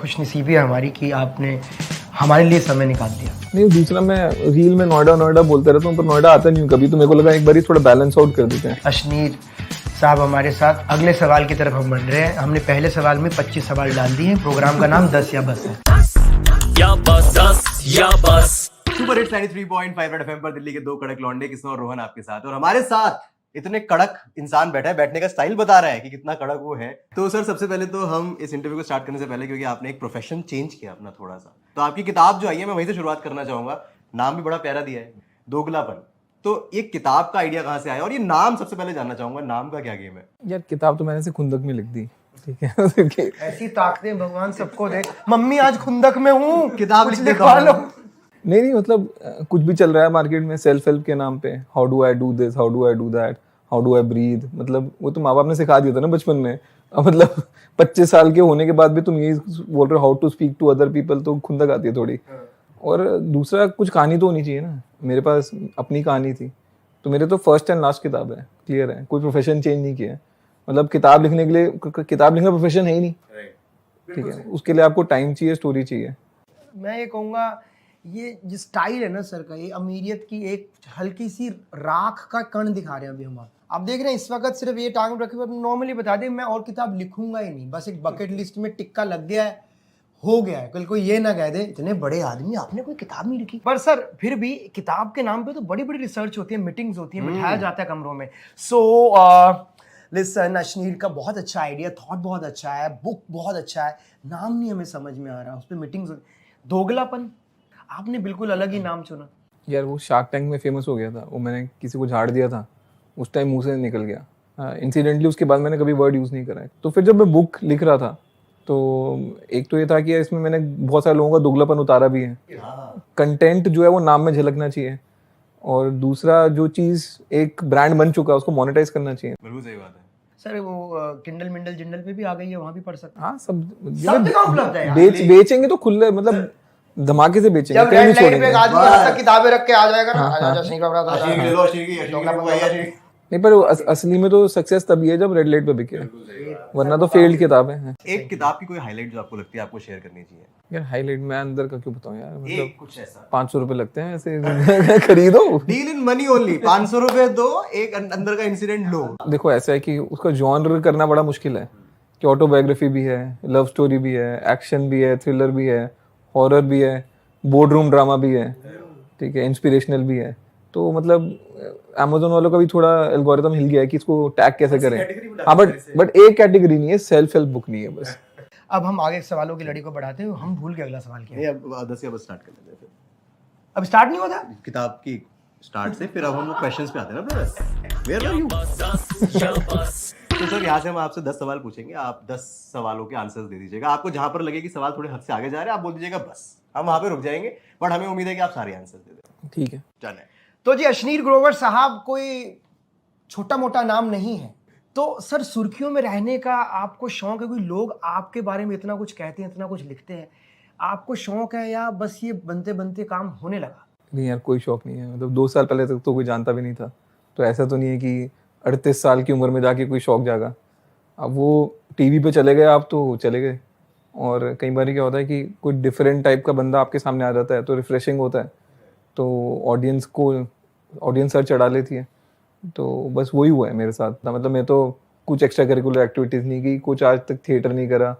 खुशनसीबी है हमारी कि आपने हमारे लिए समय निकाल दिया। नहीं, दूसरा मैं रील में नोएडा बोलते रहता हूँ, पर नोएडा आता नहीं हूँ कभी, तो मेरे को लगा एक बार थोड़ा बैलेंस आउट कर देते हैं। अशनीर साहब हमारे साथ, अगले सवाल की तरफ हम बढ़ रहे हैं। हमने पहले सवाल में 25 सवाल डाल दिए हैं। प्रोग्राम का नाम 10 या बस है। सुपर हिट्स 93.5 रेड एफएम पर दिल्ली के दो कड़क लौंडे किस्म और रोहन आपके साथ, और हमारे साथ इतने कड़क इंसान बैठा है, बैठने का स्टाइल बता रहा है कि कितना कड़क वो है। तो सर, सबसे पहले तो हम इस इंटरव्यू को स्टार्ट करने से पहले, क्योंकि आपने एक प्रोफेशन चेंज किया अपना थोड़ा सा, तो आपकी किताब जो आई है मैं वहीं से शुरुआत करना चाहूंगा। नाम भी बड़ा प्यारा दिया है, दोगलापन। तो ये किताब का आइडिया कहाँ से आया, और ये नाम सबसे पहले जानना चाहूंगा, नाम का क्या गेम है? यार किताब तो मैंने से खुंदक में लिख दी, ठीक है। ऐसी ताकतें भगवान सबको दे। मम्मी आज खुंदक में हूँ, किताब कुछ लिख लिखवा लो। नहीं, मतलब कुछ भी चल रहा है मार्केट में सेल्फ हेल्प के नाम पे, how do I do this, how do I do that, how do I breathe, मतलब वो तो माँ बाप ने सिखा दिया था ना बचपन में। अब मतलब 25 साल के होने के बाद भी तुम यही बोल रहे हो how to speak to other people, तो खुंदक आती है थोड़ी। और दूसरा, कुछ कहानी तो होनी चाहिए ना, मेरे पास अपनी कहानी थी, तो मेरे तो फर्स्ट एंड लास्ट किताब है, क्लियर है, कोई प्रोफेशन चेंज नहीं किया है। मतलब किताब लिखने के लिए, किताब लिखना प्रोफेशन है ही नहीं, ठीक है, उसके लिए आपको टाइम चाहिए, स्टोरी चाहिए। मैं ये कहूँगा, ये जो स्टाइल है ना सर का, ये अमीरियत की एक हल्की सी राख का कण दिखा रहे हैं अभी हम। आप देख रहे हैं इस वक्त सिर्फ ये टांग रखे हुए, नॉर्मली बता दें मैं और किताब लिखूंगा ही नहीं, बस एक बकेट लिस्ट में टिक्का लग गया है, हो गया है। कल कोई ये ना कह दे इतने बड़े आदमी आपने कोई किताब नहीं लिखी। पर सर फिर भी किताब के नाम पे तो बड़ी बड़ी रिसर्च होती है, मीटिंग्स होती है, बिठाया जाता है कमरों में। सो लिसन, अशनीर का बहुत अच्छा आइडिया, थॉट बहुत अच्छा है, बुक बहुत अच्छा है, नाम नहीं हमें समझ में आ रहा, उस पर मीटिंग्स। दोगलापन, आपने बिल्कुल अलग ही नाम चुना। यार वो शार्क टैंक में फेमस हो गया था, वो मैंने किसी को झाड़ दिया था, उस टाइम मुंह से निकल गया इंसिडेंटली, उसके बाद मैंने कभी वर्ड यूज़ नहीं करा है। तो फिर जब मैं बुक लिख रहा था, तो एक तो ये था कि इसमें मैंने बहुत सारे लोगों का दोगलापन उतारा भी है, कंटेंट जो है वो नाम में झलकना चाहिए, और दूसरा जो चीज़ एक ब्रांड बन चुका है उसको मोनेटाइज करना चाहिए। बिल्कुल सही बात है सर वो किंडल मिंडल जिंडल पे भी आ गई है, वहां भी पढ़ सकते हैं। हाँ, सब जगह उपलब्ध है यार। बेचेंगे तो खुले, मतलब धमाके से बेचेंगे, जब कहीं नहीं रेड लाइट पे छोड़ेंगे। एक आदमी यहाँ तक किताबें रख के आ जाएगा ना, आ जा सिंह का बड़ा अशनीर की ले लो, अशनीर की बुक आई है, अशनीर। नहीं, पर असली में तो सक्सेस तभी है जब रेड लाइट पे बिके, वरना तो फेल्ड किताबें हैं। एक किताब की कोई हाईलाइट जो आपको लगती है आपको शेयर करनी चाहिए? यार हाईलाइट मैं अंदर का क्यों बताऊं यार, मतलब एक कुछ ऐसा 500 रुपए लगते हैं ऐसे खरीदो, डील इन मनी ओनली, 500 रुपए दो, एक अंदर का इंसिडेंट लो। देखो ऐसा है कि उसका जॉनर करना बड़ा मुश्किल है, कि ऑटोबायोग्राफी भी है, लव स्टोरी भी है, एक्शन भी है, थ्रिलर भी है, हॉरर भी है, बोर्ड रूम ड्रामा भी है, ठीक है, इंस्पिरेशनल भी है। तो मतलब अमेज़न वालों का भी थोड़ा एल्गोरिथम हिल गया है कि इसको टैग कैसे करें। हाँ, बट एक कैटेगरी नहीं है, सेल्फ हेल्प बुक नहीं है बस। अब हम आगे सवालों की लड़ी को बढ़ाते हैं। हम भूल गए अगला सवाल क्या है। अब 10 या बस स्टार्ट कर लेते हैं फिर। अब स्टार्ट नहीं होता किताब की स्टार्ट से, फिर अब हम लोग क्वेश्चंस पे आते हैं ना ब्रदर। Where are you? तो सर, यहाँ से हम आपसे 10 सवाल पूछेंगे, आप 10 सवालों के आंसर्स दे दीजिएगा। आपको जहां पर लगे कि सवाल थोड़े हद से आगे जा रहे हैं, आप बोल दीजिएगा बस, हम वहां पे रुक जाएंगे, बट हमें उम्मीद है कि आप सारे आंसर्स दे दें। ठीक है, चलें। तो जी, अशनीर ग्रोवर साहब कोई छोटा मोटा नाम नहीं है। तो सर, सुर्खियों में रहने का आपको शौक है? कोई लोग आपके बारे में इतना कुछ कहते हैं, इतना कुछ लिखते हैं, आपको शौक है या बस ये बनते बनते काम होने लगा? नहीं यार, कोई शौक नहीं है, मतलब 2 साल पहले तक तो कोई जानता भी नहीं था, तो ऐसा तो नहीं है कि 38 साल की उम्र में जाके कोई शौक जागा। अब वो टीवी पे चले गए आप तो चले गए, और कई बार क्या होता है कि कोई डिफरेंट टाइप का बंदा आपके सामने आ जाता है तो रिफ्रेशिंग होता है, तो ऑडियंस सर चढ़ा लेती है। तो बस वही हुआ है मेरे साथ। मतलब मैं तो कुछ एक्स्ट्रा करिकुलर एक्टिविटीज़ नहीं की, कुछ आज तक थिएटर नहीं करा,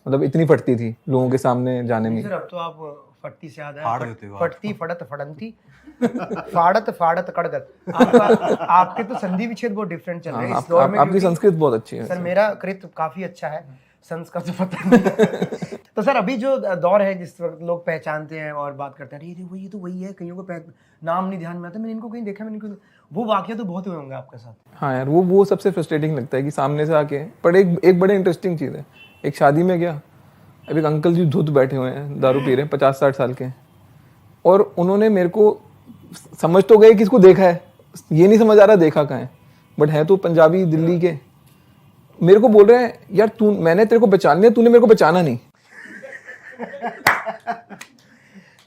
मतलब इतनी फटती थी लोगों के सामने जाने में। सर अब तो आप फटती से याद फाड़ है, देते हो आप। फटती फड़त फड़ंती फाड़त फाड़त कड़गत। आपके तो संधि विच्छेद बहुत डिफरेंट चल रहे हैं इस दौर में, आपकी क्योंकि संस्कृत बहुत अच्छी है सर मेरा कृत काफी अच्छा है, संस्कृत तो पता नहीं। तो सर अभी जो दौर है जिस वक्त लोग पहचानते हैं और बात करते हैं, अरे वही तो वही है, कईयों को नाम नहीं ध्यान में आता, मैंने इनको कहीं देखा, मैंने इनको, वो वाकया तो बहुत हुए होंगे आपके साथ। हाँ यार, वो सबसे फ्रस्ट्रेटिंग लगता है कि सामने से आके। पर एक बड़े इंटरेस्टिंग चीज़ है, एक शादी में गया, अब एक अंकल जी धुत बैठे हुए हैं, दारू पी रहे हैं, 50-60 साल के, और उन्होंने मेरे को, समझ तो गए कि इसको देखा है, ये नहीं समझ आ रहा देखा कहाँ है, बट है तो पंजाबी दिल्ली के, मेरे को बोल रहे हैं यार मैंने तेरे को पहचान लिया, तूने मेरे को पहचाना नहीं।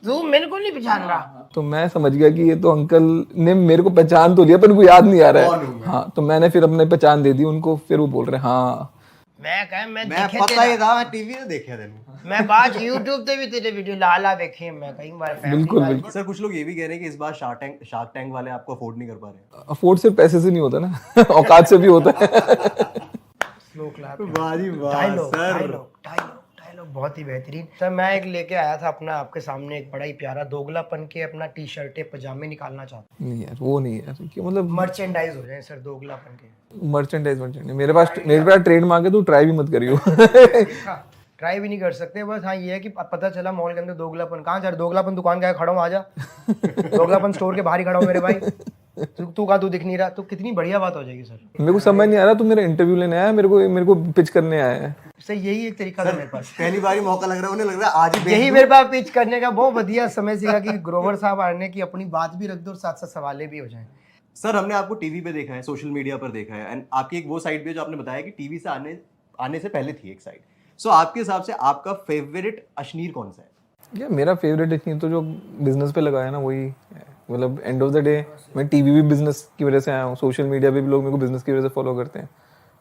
तू मेरे को नहीं पहचान रहा। तो मैं समझ गया कि ये तो अंकल ने मेरे को पहचान तो लिया पर उनको याद नहीं आ रहा है। हाँ, तो मैंने फिर अपने पहचान दे दी उनको, फिर वो बोल रहे हैं हाँ मैं मैं देखे पता ही तेरा था, मैं टीवी में देखा तेरे। मैं बात YouTube पे भी तेरे वीडियो लाला देखे हैं, मैं कई बार family बिल्कुल वाले- बिल्कुल। सर कुछ लोग ये भी कह रहे हैं कि इस बार शार्क टैंक वाले आपको अफोर्ड नहीं कर पा रहे। अफोर्ड सिर्फ पैसे से नहीं होता ना औकात से भी होता है। स्लो क्लैप वाह जी वाह dialogue sir. Dialogue dialogue dialogue बहुत ही बेहतरीन सर। मैं एक लेके आया था अपना आपके सामने एक बड़ा ही प्यारा दोगलापन के अपना टी शर्टें पजामे निकालना चाहता नहीं यार वो नहीं यार कि मतलब हूँ, मर्चेंडाइज हो जाए सर दोगलापन के। मर्चेंडाइज मेरे पास ट्रेडमार्क है, तू ट्राई भी मत करियो। ट्राई भी नहीं कर सकते, बस हाँ ये है कि पता चला मॉल के अंदर दोगलापन कहाँ जा रहा, दोगलापन दुकान के आगे खड़ा हूँ, आ जा। दोगलापन स्टोर के बाहर ही खड़ा हूँ मेरे भाई, तू कहाँ, तू दिख नहीं रहा, तो कितनी बढ़िया बात हो जाएगी सर। मेरे को समझ नहीं आ रहा, तू मेरा इंटरव्यू लेने आया है, मेरे को पिच करने आया है। सर यही एक तरीका था मेरे पास, पहली बार ही मौका लग रहा है, उन्हें लग रहा है आज ही बेच यही दूं। मेरे पास पिच करने का बहुत बढ़िया समय सीखा कि ग्रोवर साहब आने की अपनी बात भी रख दो और साथ साथ सवाले भी हो जाए। सर हमने आपको टीवी पे देखा है, सोशल मीडिया पर देखा है, एंड आपकी एक वो साइड भी है जो आपने बताया कि टीवी से आने से पहले थी एक साइड। सो आपके हिसाब से आपका फेवरेट अश्नीर कौन सा है? या मेरा फेवरेट इतनी तो जो बिजनेस पे लगाया ना वही है। मतलब एंड ऑफ द डे मैं टीवी भी बिजनेस की वजह से आया हूँ, सोशल मीडिया पे भी लोग मेरे को बिजनेस की वजह से फॉलो करते हैं,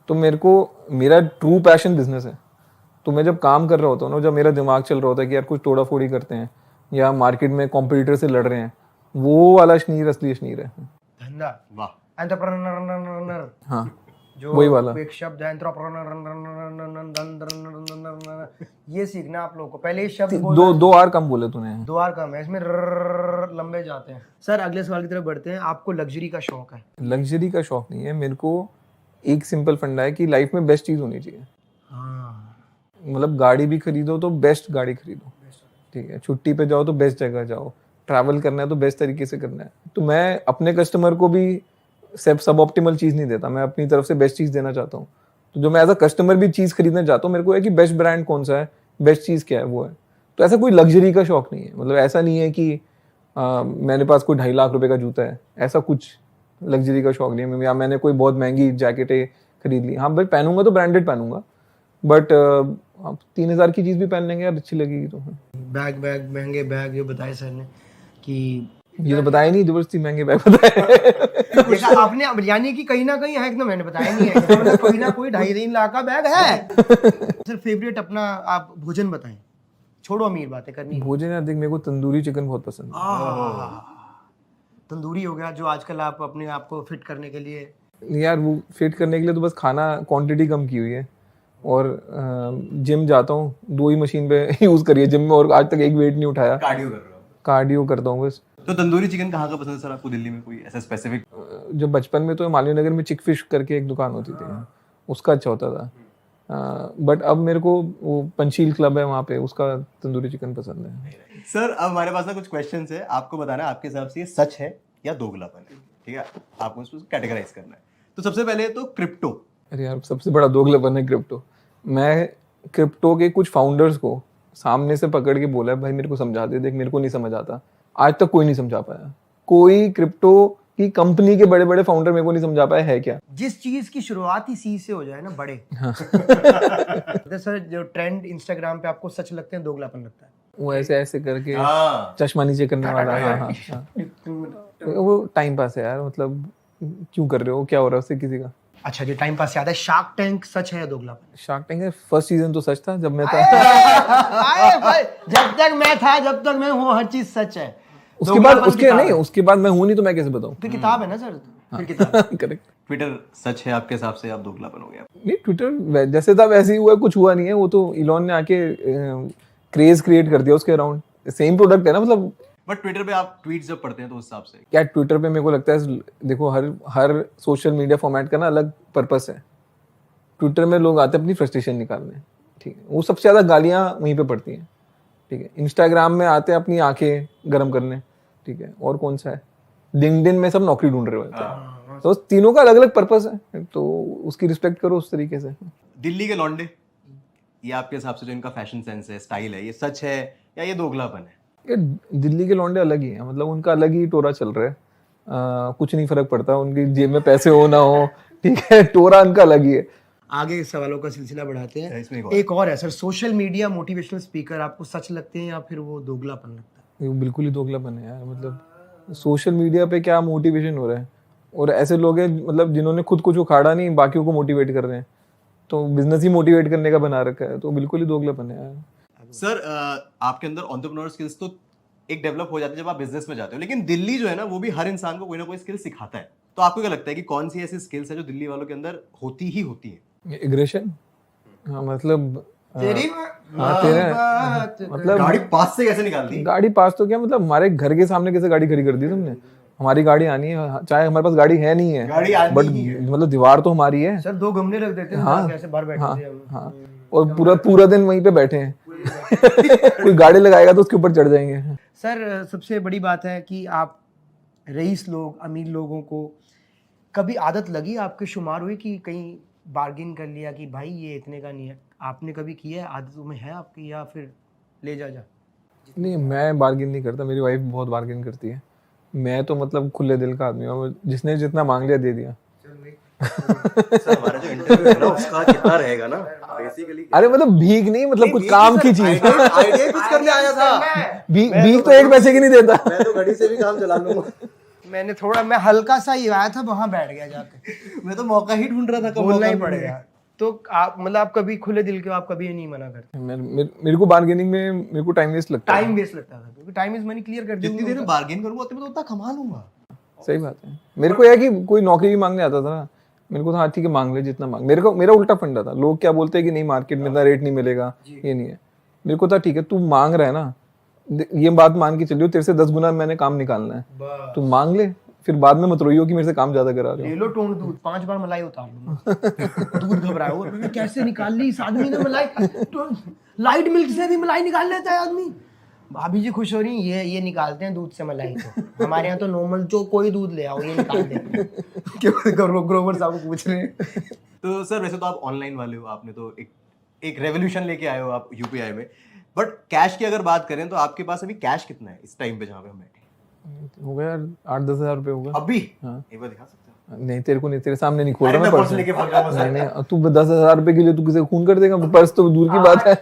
तो मेरा ट्रू पैशन बिजनेस है। तो मैं जब काम कर रहा होता हूँ ना, जब मेरा दिमाग चल रहा होता है कि यार कुछ तोड़ा फोड़ी करते हैं या मार्केट में कॉम्पिटिटर से लड़ रहे हैं, वो वाला अश्नीर असली अश्नीर है। धंधा वाह। एंटरप्रेन्योर, हाँ जो वही वाला। एक शब्द है एंटरप्रेन्योर, ये सीखना आप लोगों को। पहले ये शब्द दो आर कम बोले तूने। दो आर कम है इसमें, लंबे जाते हैं। सर अगले सवाल की तरफ बढ़ते हैं। आपको लग्जरी का शौक है? लग्जरी का शौक नहीं है मेरे को, एक सिंपल फंडा है कि लाइफ में बेस्ट चीज होनी चाहिए। हाँ, मतलब गाड़ी भी खरीदो तो बेस्ट गाड़ी खरीदो, ठीक है, छुट्टी पे जाओ तो बेस्ट जगह जाओ, ट्रैवल करना है तो बेस्ट तरीके से करना है। तो मैं अपने कस्टमर को भी सब ऑप्टिमल चीज नहीं देता, मैं अपनी तरफ से बेस्ट चीज देना चाहता हूँ। तो जो मैं एज अ कस्टमर भी चीज खरीदना चाहता हूँ, मेरे को है कि बेस्ट ब्रांड कौन सा है, बेस्ट चीज क्या है वो है। तो ऐसा कोई लग्जरी का शौक नहीं है, मतलब ऐसा नहीं है कि मेरे पास कोई 2.5 लाख रुपए का जूता है, ऐसा कुछ लग्जरी का शौक नहीं है। या मैंने कोई बहुत महंगी जैकेटें खरीद ली, हाँ भाई पहनूंगा तो ब्रांडेड पहनूंगा, बट आप 3,000 की चीज भी पहन लेंगे यार, अच्छी लगेगी तो। बैग महंगे बैग जो बताए सर ने कि ये तो बताया नहीं, जबरदस्ती महंगे बैग बताए। देखा आपने, अब यानी कि कहीं ना कहीं है, एकदम मैंने बताया नहीं है, मतलब कोई ना कोई 2.5-3 लाख का बैग है। सर फेवरेट अपना आप भोजन बताएं, छोड़ो अमीर बातें करनी। भोजन यार देख, मेरे को तंदूरी चिकन बहुत पसंद है। तंदूरी हो गया, जो आजकल आप अपने आप को फिट करने के लिए, यार वो फिट करने के लिए तो बस खाना क्वांटिटी कम की हुई है, और जिम जाता हूँ, 2 ही मशीन पे यूज करी है जिम में, और आज तक एक वेट नहीं उठाया। कार्डियो कर रहे हो? कार्डियो करता हूँ बस। तो तंदूरी चिकन कहाँ का पसंद है सर आपको दिल्ली में, कोई ऐसा स्पेसिफिक? जब बचपन में तो मालवीय नगर में चिक फिश करके एक दुकान होती थी, उसका अच्छा होता था, बट अब मेरे को वो पंचशील क्लब है वहाँ पे, उसका तंदूरी चिकन पसंद है। सर अब हमारे पास ना कुछ क्वेश्चंस है, आपको बताना है आपके हिसाब से ये सच है या दोगलापन है, ठीक है? आपको इसको कैटेगराइज करना है। तो सबसे पहले तो क्रिप्टो। अरे यार सबसे बड़ा दोगलापन है क्रिप्टो। मैं क्रिप्टो के कुछ फाउंडर्स को सामने से पकड़ के बोला भाई मेरे को समझा दे, देख मेरे को नहीं समझ आता, आज तक कोई नहीं समझा पाया। कोई क्रिप्टो की कंपनी के बड़े बड़े फाउंडर मेरे को नहीं समझा पाया है क्या। जिस चीज की शुरुआत ही सी से हो जाए ना, बड़े। तो सर जो ट्रेंड इंस्टाग्राम पे आपको सच लगते हैं, दोगलापन लगता है? वो ऐसे ऐसे करके हाँ। चश्मा नीचे करने वाला। हाँ, वो टाइम पास है यार, मतलब क्यों कर रहे हो, क्या हो रहा है उससे किसी का। अच्छा जी, टाइम पास याद है, शार्क टैंक सच है या दोगलापन? शार्क टैंक फर्स्ट सीजन तो सच था जब मैं था। भाई, जब तक मैं था, जब तक मैं हूँ, हर चीज सच है। उसके बाद उसके बाद मैं हूँ नहीं, तो मैं कैसे बताऊँ। फिर किताब है ना सर, फिर किताब। करेक्ट। ट्विटर सच है आपके हिसाब से, आप दोगलापन हो गया? नहीं, ट्विटर जैसे था वैसे ही हुआ, कुछ हुआ नहीं है, वो तो इलॉन ने आके क्रेज क्रिएट कर दिया उसके अराउंड। सेम प्रोडक्ट है ना, मतलब। बट ट्विटर पे आप ट्वीट्स जब पढ़ते हैं तो उस हिसाब से क्या ट्विटर पे मेरे को लगता है, देखो हर सोशल मीडिया फॉर्मेट का ना अलग पर्पस है। ट्विटर में लोग आते हैं अपनी फ्रस्ट्रेशन निकालने, ठीक है, वो सबसे ज्यादा गालियां वहीं पे पड़ती हैं, ठीक है। इंस्टाग्राम में आते हैं अपनी आंखें गर्म करने, ठीक है, और कौन सा है, लिंक्डइन में सब नौकरी ढूंढ रहे होते हैं। तो तीनों का अलग अलग पर्पस है, तो उसकी रिस्पेक्ट करो उस तरीके से। दिल्ली के लौंडे, ये आपके हिसाब से जो इनका फैशन सेंस है, स्टाइल है, ये सच है या ये दोगलापन है? ये दिल्ली के लौंडे अलग ही हैं, मतलब उनका अलग ही टोरा चल रहा है। कुछ नहीं फर्क पड़ता, उनकी जेब में पैसे हो ना हो, ठीक है, टोरा उनका अलग ही है। आगे सवालों का सिलसिला बढ़ाते हैं। इसमें एक और है sir, social media motivational speaker आपको सच लगते हैं या फिर वो दोगलापन लगता है? ये बिल्कुल ही दोगलापन है यार, मतलब सोशल मीडिया पे क्या मोटिवेशन हो रहा है, और ऐसे लोग हैं मतलब जिन्होंने खुद कुछ उखाड़ा नहीं, बाकियों को मोटिवेट कर रहे हैं। तो बिजनेस ही मोटिवेट करने का बना रखा है, तो बिल्कुल ही दोगलापन है यार। सर आपके अंदर एंटरप्रेन्योर स्किल्स तो एक डेवलप हो जाती है जब आप बिजनेस में जाते हो, लेकिन दिल्ली जो है ना वो भी हर इंसान को कोई ना कोई स्किल सिखाता है। तो आपको क्या लगता है कि कौन सी ऐसी स्किल्स है जो दिल्ली वालों के अंदर होती ही होती है? एग्रेशन, हाँ मतलब तेरी हाँ तेरा मतलब गाड़ी पास से कैसे निकाल दी? गाड़ी पास तो क्या मतलब हमारे घर के सामने कैसे गाड़ी खड़ी कर दी तुमने? हमारी गाड़ी आनी है, चाहे हमारे पास गाड़ी है नहीं है, गाड़ी आनी बट ही है। मतलब दीवार तो हमारी है। सर 2 गमले रख देते हैं, हाँ, कैसे बाहर बैठे हाँ, थे हम। हाँ, और पूरा पूरा दिन वहीं पे बैठे हैं। कोई गाड़ी लगाएगा तो उसके ऊपर चढ़ जाएंगे। सर सबसे बड़ी बात है कि आप रईस लोग, अमीर लोगों को कभी आदत लगी, आपके शुमार हुई कि कहीं बार्गिन कर लिया कि भाई ये इतने का नहीं है, आपने कभी किया है? आदतों में है आपकी, या फिर ले जा नहीं, मैं बार्गिन नहीं करता, मेरी वाइफ बहुत बार्गिन करती है। मैं तो मतलब खुले दिल का आदमी हूँ, जिसने जितना मांग लिया दे दिया। सर हमारा जो इंटरव्यू है ना उसका कितना रहेगा ना बेसिकली। अरे मतलब भीख नहीं, मतलब कुछ काम की चीज। आइडिया कुछ करने आया था। भीख तो 1 पैसे की नहीं देता। मैं तो घड़ी से भी काम चला लूंगा। मैं हल्का सा ही आया था, वहां बैठ गया जाके। मैं तो मौका ही ढूंढ रहा था, कब बोलना ही मौका पड़ेगा। तो आप मतलब आप कभी खुले दिल के हो, आप कभी ये नहीं मना करते? मेरे को बार्गेनिंग में मेरे को टाइम वेस्ट लगता है। टाइम वेस्ट लगता था, क्योंकि टाइम इज मनी क्लियर कर जितनी दूंगा। देर में बार्गेन करूंगा उतने में तो उतना कमा लूंगा। सही बात है। मेरे को यह कि कोई नौकरी भी मांगने आता था ना, मेरे को था ठीक है मांग ले जितना मांग। मेरा उल्टा फंडा था। लोग क्या बोलते हैं कि नहीं मार्केट में इतना रेट नहीं मिलेगा, ये नहीं है। मेरे को था ठीक है तू मांग रहा है ना, ये बात मान के चलियो तेरे से 10 गुना मैंने काम निकालना है, तू मांग ले, फिर बाद में मत रोइयो कि मेरे से काम ज्यादा करा रहे हो। ले लो टोन दूध, 5 बार मलाई उतार लूंगा। दूध घबराया हो, कैसे निकाल ली इस आदमी ने मलाई? तो लाइट मिल्क से भी मलाई निकाल लेता है आदमी। भाभी जी खुश हो रही, ये निकालते हैं दूध से मलाई। तो हमारे यहाँ तो नॉर्मल जो कोई दूध ले आओ ये निकाल देते हैं। क्यों ग्रोवर साहब को पूछ रहे हैं? तो सर वैसे तो आप ऑनलाइन वाले हो, आपने तो एक रेवोल्यूशन लेके आए हो आप यूपीआई में, बट कैश की अगर बात करें तो आपके पास अभी कैश कितना है इस टाइम पे जहाँ पे हम बैठे? हो गया 8-10 हजार रुपए होगा अभी? हाँ। एक बार दिखा सकते हो? नहीं तेरे को नहीं, तेरे सामने नहीं खोल अरे रहा मैं मैं पर्स पर्स। लेके भाग रहा हूँ। नहीं तू 10,000 रुपए के लिए तू किसे खून कर देगा? पर्स तो दूर की बात है।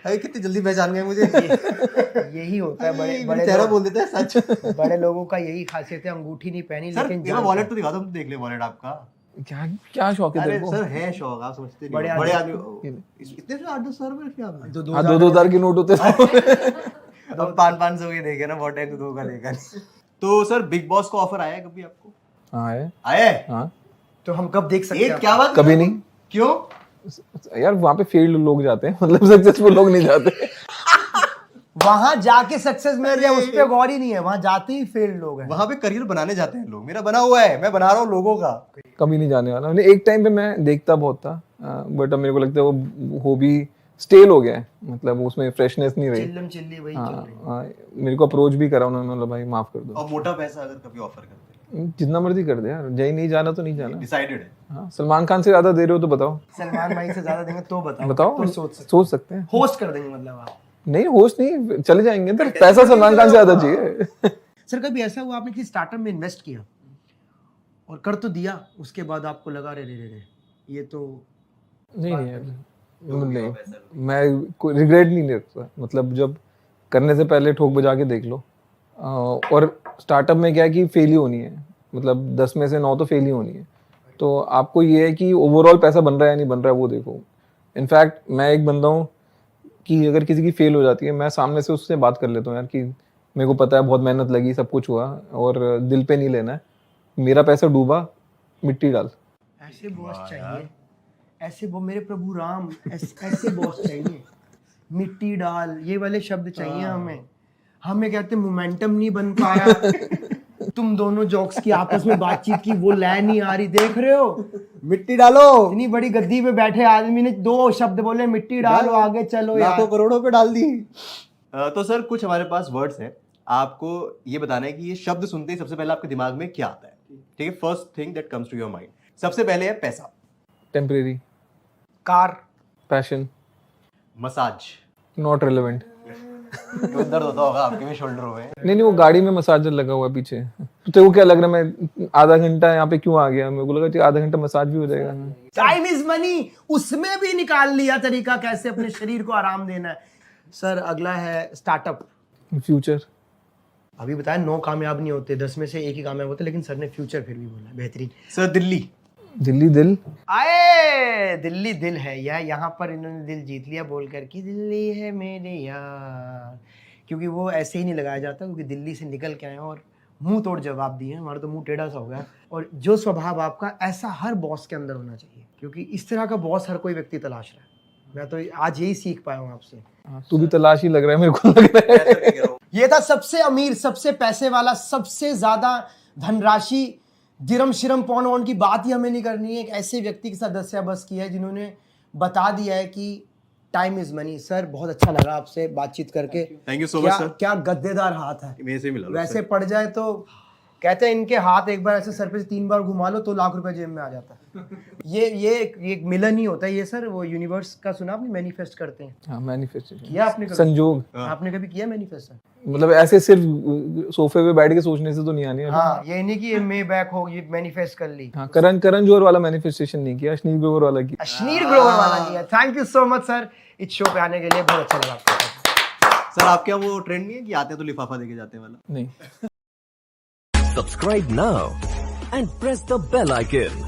अरे कितनी जल्दी पहचान गए मुझे। यही होता है बड़े चेहरा बोल देता है सच। बड़े लोगों का यही खासियत है, अंगूठी नहीं पहनी सर लेकिन ये वॉलेट तो दिखा दो, हम देख ले वॉलेट आपका। क्या क्या शौक है अरे तेरे को? सर है शौक, आप समझते नहीं। बड़े बड़े आदमी इतने से 8-10 हजार रुपए क्या? हाँ 2,000 के नोट होते थे। अब 500 के देखे ना, बहुत टाइम तो 2 का देखा। तो सर बिग बॉस का ऑफर आया है कभी आपको? हाँ है। आया है? हाँ तो हम कब देख सकते एक हैं? क्या बात? कभी नहीं क्यों? यार, वहाँ पे फेल्ड लोग जाते हैं, मतलब सक्सेसफुल लोग नहीं जाते। वहां जाके सक्सेस मिल जाए उस पर गौर ही नहीं है, वहां जाते ही फेल्ड लोग हैं। वहां पे करियर बनाने जाते हैं लोग। मेरा बना हुआ है, मैं बना रहा हूँ लोगों का। कभी नहीं जाने वाला। मैंने एक टाइम पे मैं देखता बहुत था, बट अब मेरे को लगता है वो हॉबी स्टेल हो गया है, मतलब उसमें फ्रेशनेस नहीं रही। चिल्लम चिल्ली वही चल हाँ, रही है। हाँ, मेरे को अप्रोच भी करा उन्होंने, बोला भाई माफ कर दो। और मोटा पैसा अगर कभी ऑफर करते जितना मर्जी कर दे यार, जय नहीं जाना तो नहीं जाना। डिसाइडेड है? हाँ, सलमान खान से ज्यादा दे रहे हो तो बताओ। सलमान भाई से ज्यादा देंगे तो बताओ। बताओ, तो सोच सकते हैं। होस्ट कर देंगे मतलब आप। नहीं होस्ट नहीं, चले जाएंगे तो पैसा सलमान खान से ज्यादा चाहिए। सर कभी ऐसा हुआ आपने किसी स्टार्टअप में इन्वेस्ट किया और कर तो दिया, उसके बाद आपको लगा रे ये तो नहीं यार, नहीं, मैं कोई रिग्रेट नहीं रखता। मतलब जब करने से पहले ठोक बजा के देख लो। और स्टार्टअप में क्या है कि फेल ही होनी है, मतलब 10 में से 9 तो फेल ही होनी है। तो आपको ये है कि ओवरऑल पैसा बन रहा है या नहीं बन रहा है वो देखो। इनफैक्ट मैं एक बंदा हूँ कि अगर किसी की फेल हो जाती है, मैं सामने से उससे बात कर लेता हूँ यार कि मेरे को पता है बहुत मेहनत लगी, सब कुछ हुआ, और दिल पे नहीं लेना है, मेरा पैसा डूबा, मिट्टी डाल। ऐसे बॉस चाहिए, ऐसे वो मेरे प्रभु राम, ऐसे बॉस चाहिए। मिट्टी डाल, ये वाले शब्द चाहिए हमें कहते मोमेंटम नहीं बन पाया। तुम दोनों जोक्स की आपस में बातचीत की, वो लय नहीं आ रही, देख रहे हो? मिट्टी डालो। इतनी बड़ी गद्दी पे बैठे आदमी ने 2 शब्द बोले, मिट्टी डालो, आगे चलो यार। लाखों करोड़ों पे डाल दी। तो सर कुछ हमारे पास वर्ड्स हैं, आपको ये बताना है कि ये शब्द सुनते ही सबसे पहले आपके दिमाग में क्या आता है। ठीक है, first thing that comes to your mind. सबसे पहले है पैसा, temporary, car, passion, massage. Not relevant. दर्द होता होगा आपके भी शोल्डरों में। नहीं, वो गाड़ी में मसाजर लगा हुआ है पीछे। तो तेरे को क्या लग रहा है मैं आधा घंटा यहाँ पे क्यों आ गया? मेरे को लगा कि आधा घंटा मसाज भी हो जाएगा। टाइम इज मनी, उसमें भी निकाल लिया तरीका कैसे अपने शरीर को आराम देना है। सर अगला है स्टार्टअप, फ्यूचर। अभी बताया 9 कामयाब नहीं होते, 10 में से 1 ही कामयाब होता है, लेकिन सर ने फ्यूचर फिर भी बोला, बेहतरीन। सर दिल्ली। दिल्ली दिल आए दिल्ली दिल है या यहाँ पर इन्होंने दिल जीत लिया बोल कर कि दिल्ली है मेरे यार, क्योंकि वो ऐसे ही नहीं लगाया जाता, क्योंकि दिल्ली से निकल के आए हैं और मुंह तोड़ जवाब दिए हैं। हमारा तो मुंह टेढ़ा सा हो गया। और जो स्वभाव आपका, ऐसा हर बॉस के अंदर होना चाहिए, क्योंकि इस तरह का बॉस हर कोई व्यक्ति तलाश रहा है। मैं तो आज यही सीख पाया हूँ आपसे। तू भी तलाश ही लग रहा है मेरे को, लग रहा है। ये था सबसे अमीर, सबसे पैसे वाला, सबसे ज्यादा धनराशि, दिरम शिरम पौन वौन की बात ही हमें नहीं करनी है। एक ऐसे व्यक्ति के साथ दस्या बस किया है जिन्होंने बता दिया है कि टाइम इज मनी। सर बहुत अच्छा लगा आपसे बातचीत करके। Thank you so much sir. क्या गद्देदार हाथ है। मेरे से मिला लो वैसे पड़ जाए तो कहते हैं इनके हाथ एक बार ऐसे सर पे 3 बार घुमा लो तो लाख रुपए जेब में आ जाता है। ये एक मिलन ही होता है ये सर। वो यूनिवर्स का सुना आपने, मैनिफेस्ट करते हैं। हाँ, मैनिफेस्टेशन किया आपने कभी? संजोग। आपने कभी किया मैनिफेस्ट सर? मतलब ऐसे सिर्फ सोफे पे बैठ के सोचने से तो नहीं आनी है। हाँ, ये नहीं कि ये मे बैक हो, ये मैनिफेस्ट कर ली। हाँ, करण जोहर वाला मैनिफेस्टेशन नहीं किया, अश्नीर ग्रोवर वाला किया। अश्नीर ग्रोवर वाला किया। Thank you so much sir इस शो पे आने के लिए, बहुत अच्छा लगा आपको। सर आपके यहाँ वो ट्रेंड नहीं है कि आते हैं तो लिफाफा देके जाते हैं वाला? नहीं। Subscribe now and press the bell icon.